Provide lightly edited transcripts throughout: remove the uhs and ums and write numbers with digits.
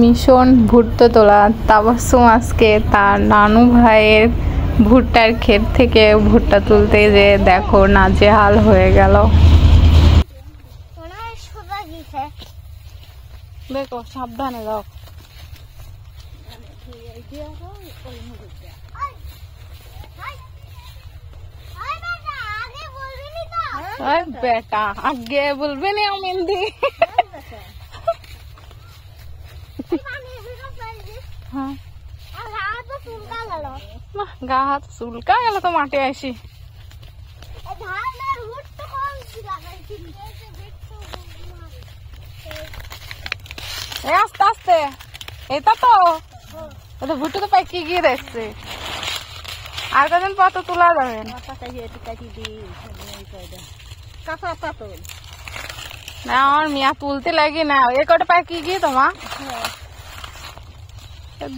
Mission ভুট্টা তোলা। তাবাসসুম আজকে তার নানু ভাইয়ের ভুট্টার ক্ষেত থেকে ভুট্টা তুলতে যে দেখো নাজেহাল হয়ে গেল। দেখো সাবধানে যাও। বেটা আগে বলবে না মেহেন্দি। গা হাত চুলকা গেল তো মাঠে আসি। আস্তে আস্তে এটা তো ভুট্টা তো পাইকি গিয়ে দেখছে। আর কদিন পর তো তোলা যাবে। না আমার মিয়া তুলতে লাগে না, এ কটা পাইকি গিয়ে তোমার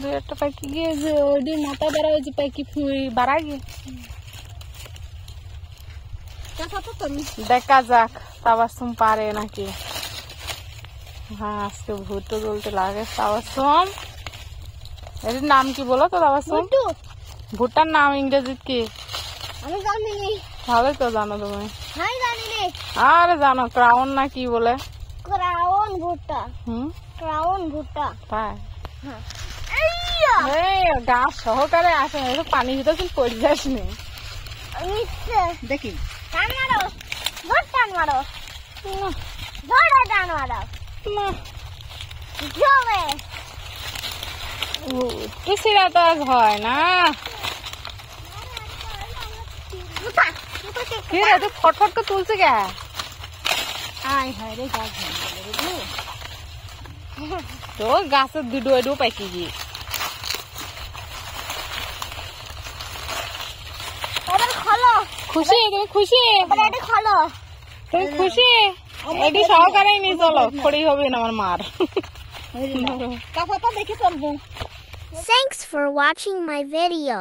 দু একটা পাইকি গিয়ে যে ওই মাথা বেড়া হয়েছে পাইকি ফুই বাড়া গিয়ে। দেখা যাক তাবাসসুম পারে নাকি। হ্যাঁ আজকে ভুট্টা তুলতে লাগে তাবাসসুম। এর নাম কি বলো তো তাবাসসুম? ভুট্টার নাম ইংরেজি কি? আমি জানি না। ভালোই তো জানো তুমি। আমি জানি না। আরে জানো ক্রাউন না কি বলে? ক্রাউন ভুট্টা। ক্রাউন ভুট্টা। তাই? হ্যাঁ। গাছ সহকারে আসে না, পানি ভিতরে তুমি পড়ে যাস নি। দেখি টান মারো, ধর টান মারো, ধরো টান মারো জমে। তুসিরা তো আর হয় না। ফটফট করে তুলছে কে? আয় হায় রে গাছ তো গাছের দুটো এডু পাইকি গিয়ে খুশি? তুমি খুশি? তুমি খুশি? এটি সহকারে নিয়ে চলো, খড়ি হবে না আমার মার। Thanks for watching my video.